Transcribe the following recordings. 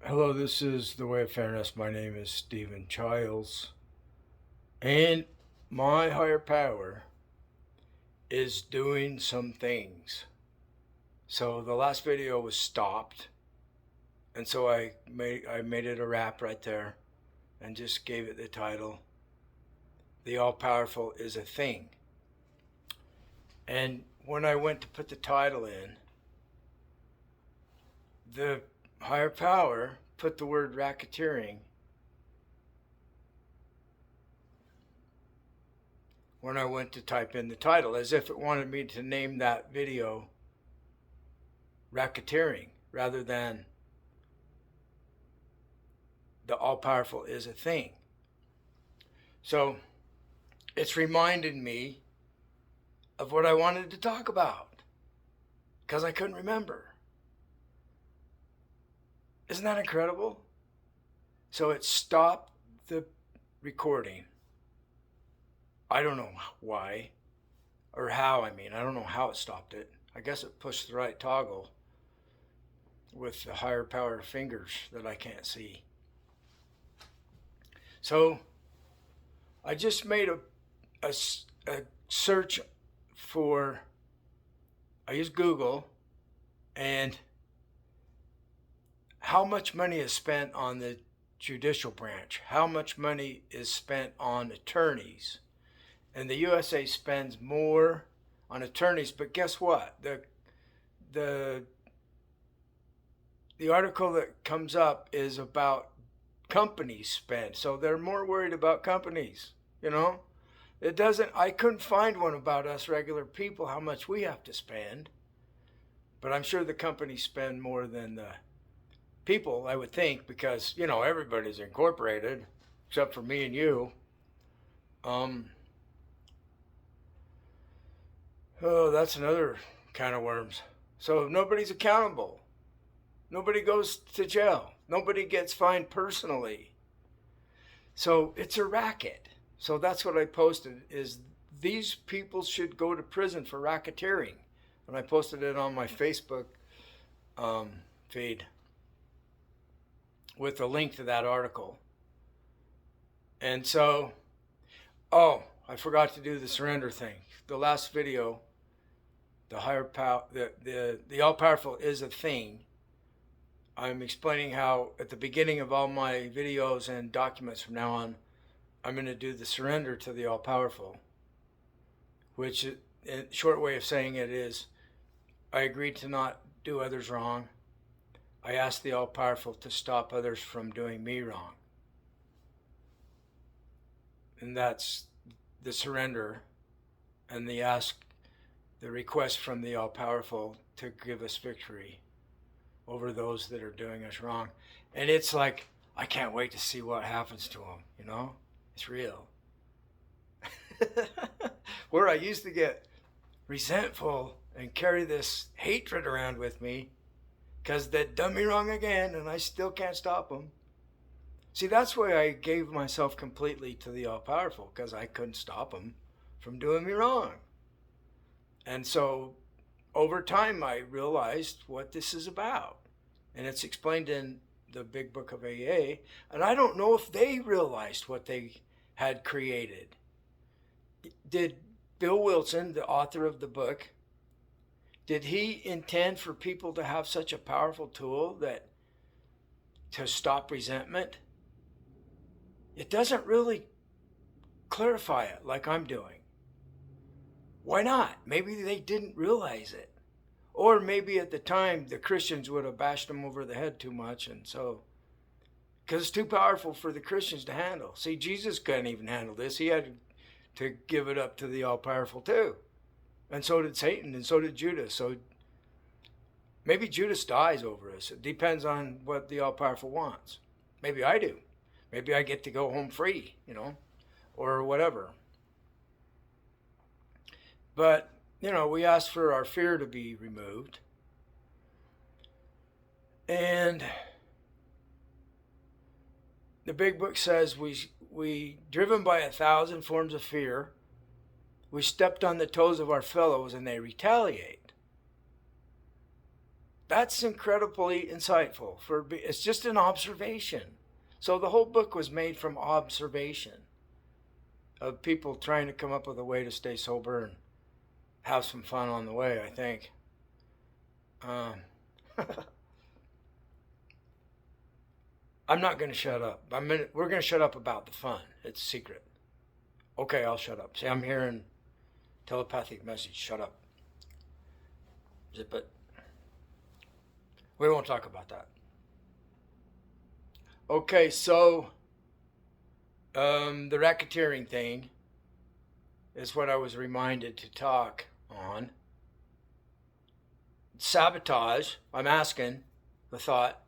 Hello, this is The Way of Fairness. My name is Stephen Childs, and my higher power is doing some things. So the last video was stopped, and so I made it a wrap right there, and just gave it the title, "The All Powerful is a Thing." And when I went to put the title in, the higher power put the word racketeering when I went to type in the title, as if it wanted me to name that video Racketeering rather than The All Powerful is a Thing. So it's reminded me of what I wanted to talk about because I couldn't remember. Isn't that incredible? So it stopped the recording. I don't know why or how. I don't know how it stopped it. I guess it pushed the right toggle with the higher power fingers that I can't see. So I just made a search for, I used Google, and how much money is spent on the judicial branch? How much money is spent on attorneys? And the USA spends more on attorneys, but guess what? The article that comes up is about companies spend. So they're more worried about companies, you know? I couldn't find one about us regular people, how much we have to spend. But I'm sure the companies spend more than the people, I would think, because, everybody's incorporated, except for me and you. Oh, that's another can of worms. So nobody's accountable. Nobody goes to jail. Nobody gets fined personally. So it's a racket. So that's what I posted, is these people should go to prison for racketeering. And I posted it on my Facebook feed with a link to that article. And so, I forgot to do the surrender thing. The last video, the higher power, the all powerful is a thing. I'm explaining how at the beginning of all my videos and documents from now on, I'm going to do the surrender to the all powerful, which, in a short way of saying it, is I agreed to not do others wrong. I asked the all powerful to stop others from doing me wrong. And that's the surrender and the request from the all powerful to give us victory over those that are doing us wrong. And it's like, I can't wait to see what happens to them, It's real. Where I used to get resentful and carry this hatred around with me because they'd done me wrong again and I still can't stop them. See, that's why I gave myself completely to the all-powerful, because I couldn't stop them from doing me wrong. And so over time, I realized what this is about. And it's explained in the big book of AA. And I don't know if they realized what they had created. Did Bill Wilson, the author of the book, did he intend for people to have such a powerful tool to stop resentment? It doesn't really clarify it like I'm doing. Why not? Maybe they didn't realize it. Or maybe at the time the Christians would have bashed them over the head too much, and so, because it's too powerful for the Christians to handle. See, Jesus couldn't even handle this. He had to give it up to the all-powerful too. And so did Satan, and so did Judas. So maybe Judas dies over us. It depends on what the all-powerful wants. Maybe I do. Maybe I get to go home free, or whatever. But, we ask for our fear to be removed. And the big book says we driven by 1,000 forms of fear, we stepped on the toes of our fellows and they retaliate. That's incredibly insightful. It's just an observation. So the whole book was made from observation of people trying to come up with a way to stay sober and have some fun on the way, I think. I'm not going to shut up. We're going to shut up about the fun. It's a secret. Okay, I'll shut up. See, I'm hearing telepathic message. Shut up. Zip it. We won't talk about that. Okay, so the racketeering thing is what I was reminded to talk on. Sabotage, I'm asking the thought,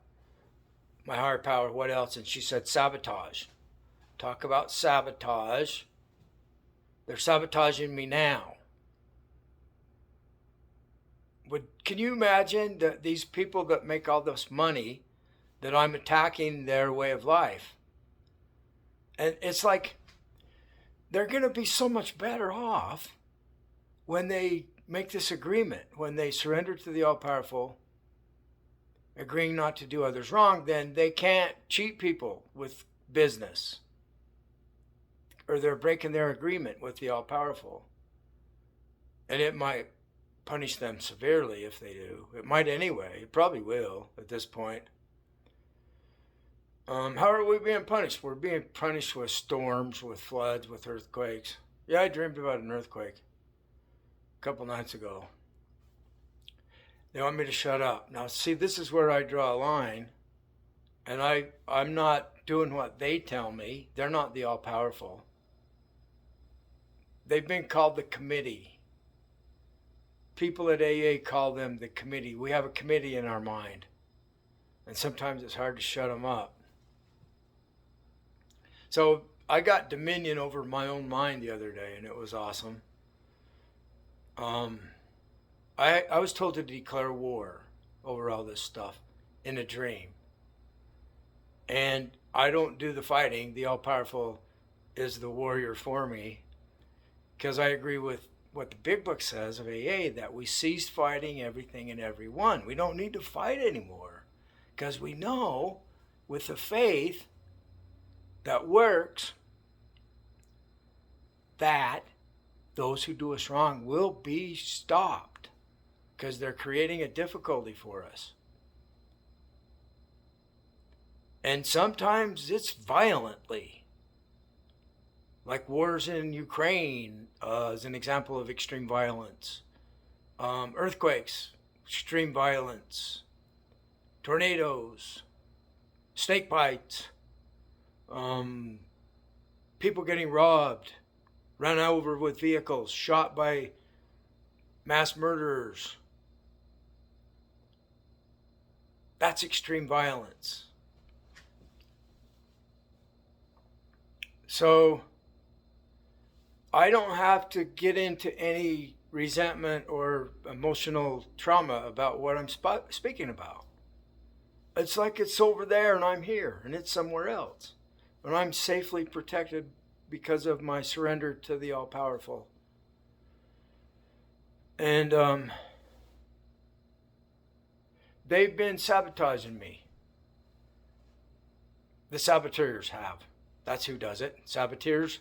my higher power, what else? And she said sabotage. Talk about sabotage. They're sabotaging me now. Can you imagine that these people that make all this money, that I'm attacking their way of life? And it's like they're going to be so much better off when they make this agreement, when they surrender to the all-powerful, agreeing not to do others wrong. Then they can't cheat people with business, or they're breaking their agreement with the all-powerful. And it might punish them severely if they do. It might anyway. It probably will at this point. How are we being punished? We're being punished with storms, with floods, with earthquakes. Yeah, I dreamed about an earthquake a couple nights ago. They want me to shut up. Now, see, this is where I draw a line. And I'm not doing what they tell me. They're not the all-powerful. They've been called the committee. People at AA call them the committee. We have a committee in our mind. And sometimes it's hard to shut them up. So I got dominion over my own mind the other day, and it was awesome. I was told to declare war over all this stuff in a dream. And I don't do the fighting. The all-powerful is the warrior for me, because I agree with what the big book says of AA, that we cease fighting everything and everyone. We don't need to fight anymore, because we know with the faith that works that those who do us wrong will be stopped, because they're creating a difficulty for us. And sometimes it's violently. Like wars in Ukraine is an example of extreme violence. Earthquakes, extreme violence. Tornadoes, snake bites, people getting robbed, run over with vehicles, shot by mass murderers. That's extreme violence. So I don't have to get into any resentment or emotional trauma about what I'm speaking about. It's like it's over there and I'm here, and it's somewhere else. And I'm safely protected because of my surrender to the all-powerful. And they've been sabotaging me. The saboteurs have. That's who does it. Saboteurs,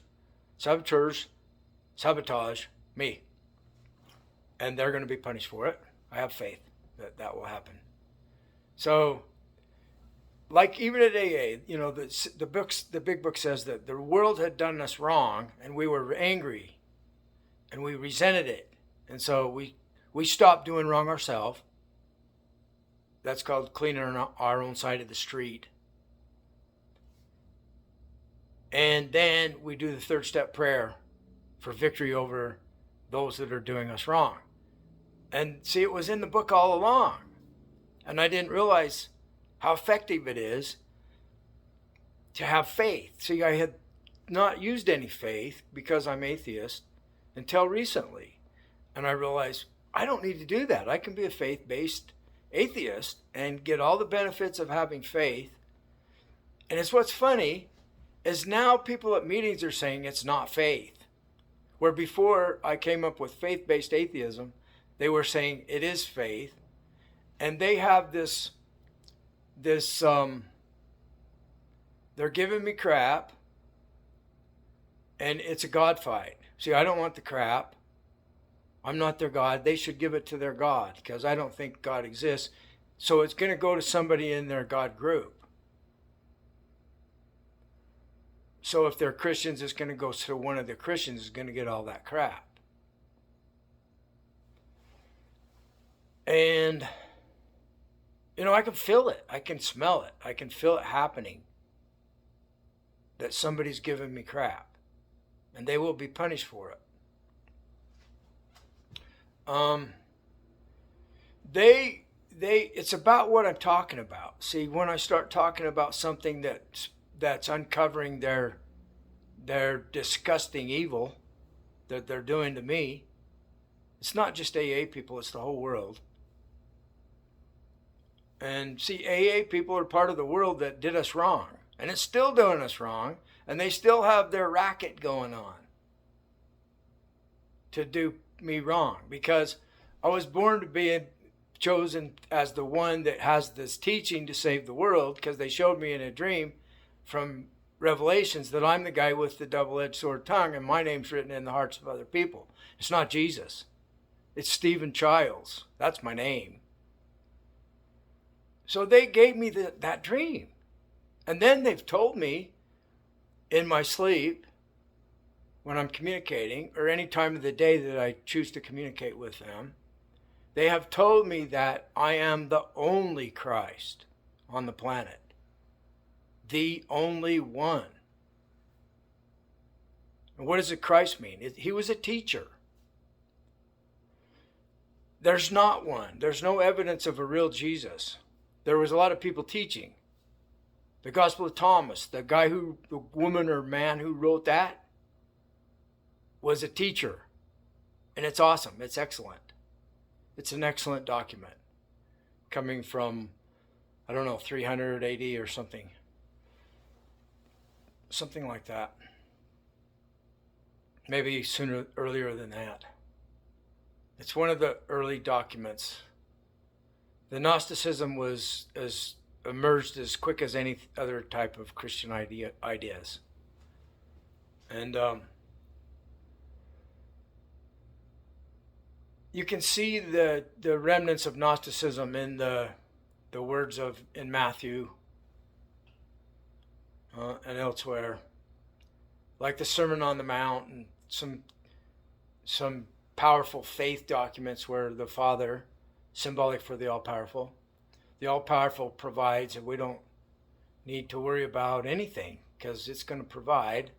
sabotage me. And they're going to be punished for it. I have faith that that will happen. So, like even at AA, you know, the big book says that the world had done us wrong, and we were angry, and we resented it, and so we stopped doing wrong ourselves. That's called cleaning our own side of the street. And then we do the third step prayer for victory over those that are doing us wrong. And see, it was in the book all along, and I didn't realize how effective it is to have faith. See, I had not used any faith because I'm atheist until recently. And I realized I don't need to do that. I can be a faith-based atheist and get all the benefits of having faith. And it's what's funny is now people at meetings are saying it's not faith. Where before I came up with faith-based atheism, they were saying it is faith. And they have this they're giving me crap, and it's a God fight. See, I don't want the crap. I'm not their God. They should give it to their God, because I don't think God exists. So it's going to go to somebody in their God group. So if they're Christians, it's going to go to one of the Christians who's going to get all that crap. And, I can feel it. I can smell it. I can feel it happening. That somebody's giving me crap. And they will be punished for it. It's about what I'm talking about. See, when I start talking about something that's uncovering their disgusting evil that they're doing to me, it's not just AA people, it's the whole world. And see, AA people are part of the world that did us wrong, and it's still doing us wrong, and they still have their racket going on to do me wrong, because I was born to be chosen as the one that has this teaching to save the world, because they showed me in a dream from Revelations that I'm the guy with the double-edged sword tongue, and my name's written in the hearts of other people. It's not Jesus. It's Stephen Childs. That's my name. So they gave me that dream. And then they've told me in my sleep, when I'm communicating, or any time of the day that I choose to communicate with them, they have told me that I am the only Christ on the planet. The only one. And what does a Christ mean? He was a teacher. There's not one. There's no evidence of a real Jesus. There was a lot of people teaching. The Gospel of Thomas, the woman or man who wrote that, was a teacher. And it's awesome. It's excellent. It's an excellent document. Coming from, 380 or something. Something like that. Maybe earlier than that. It's one of the early documents. The Gnosticism was emerged as quick as any other type of Christian ideas. And you can see the remnants of Gnosticism in the words in Matthew and elsewhere, like the Sermon on the Mount, and some powerful faith documents where the Father, symbolic for the All-Powerful provides, and we don't need to worry about anything because it's going to provide.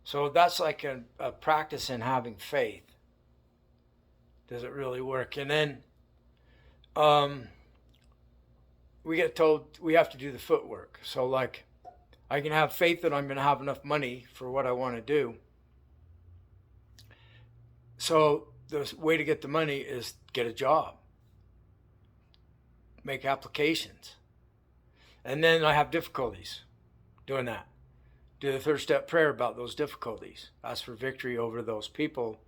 So that's like a practice in having faith. Does it really work? And then we get told we have to do the footwork. So like, I can have faith that I'm going to have enough money for what I want to do. So the way to get the money is get a job, make applications. And then I have difficulties doing that. Do the third step prayer about those difficulties. Ask for victory over those people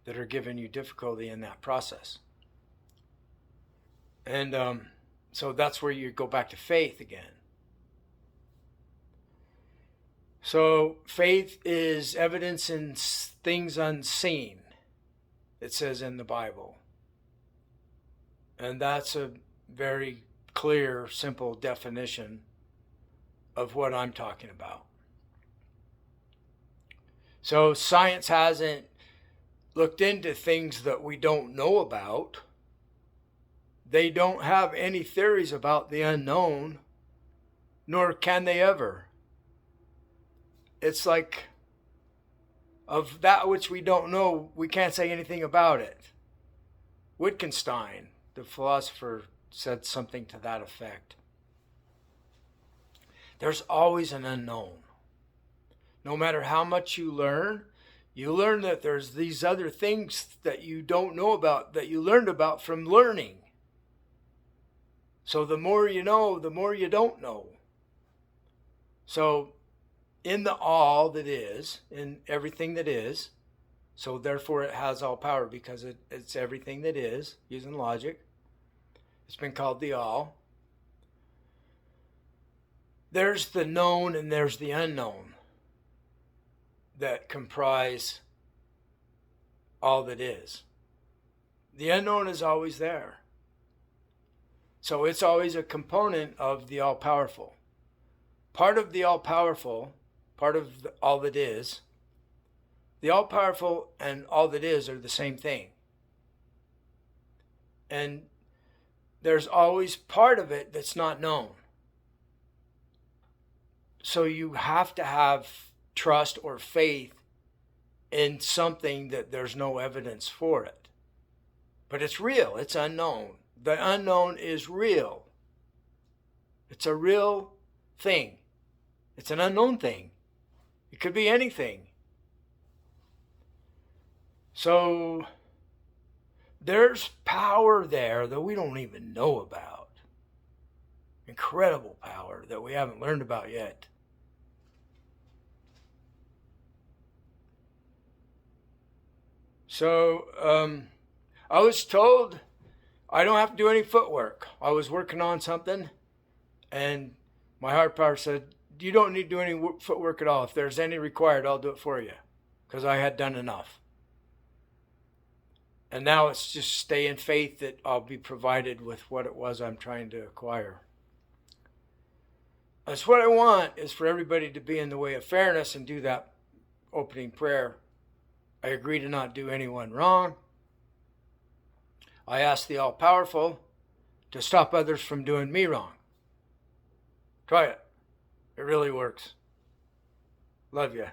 that are giving you difficulty in that process. And so that's where you go back to faith again. So faith is evidence in things unseen, it says in the Bible. And that's a very clear, simple definition of what I'm talking about. So science hasn't looked into things that we don't know about. They don't have any theories about the unknown, nor can they ever. It's like, of that which we don't know, we can't say anything about it. Wittgenstein, the philosopher, said something to that effect. There's always an unknown. No matter how much you learn that there's these other things that you don't know about, that you learned about from learning. So the more you know, the more you don't know. So in the all that is, in everything that is, so therefore it has all power because it's everything that is, using logic. It's been called the all. There's the known and there's the unknown that comprise all that is. The unknown is always there. So it's always a component of the all-powerful. Part of the all-powerful, part of all that is, the all-powerful and all that is are the same thing. And there's always part of it that's not known. So you have to have trust or faith in something that there's no evidence for it. But it's real, it's unknown. The unknown is real. It's a real thing. It's an unknown thing. It could be anything. So there's power there that we don't even know about. Incredible power that we haven't learned about yet. So I was told I don't have to do any footwork. I was working on something and my higher power said, you don't need to do any footwork at all. If there's any required, I'll do it for you, because I had done enough. And now it's just stay in faith that I'll be provided with what it was I'm trying to acquire. That's what I want, is for everybody to be in the way of fairness and do that opening prayer. I agree to not do anyone wrong. I ask the all-powerful to stop others from doing me wrong. Try it. It really works. Love you.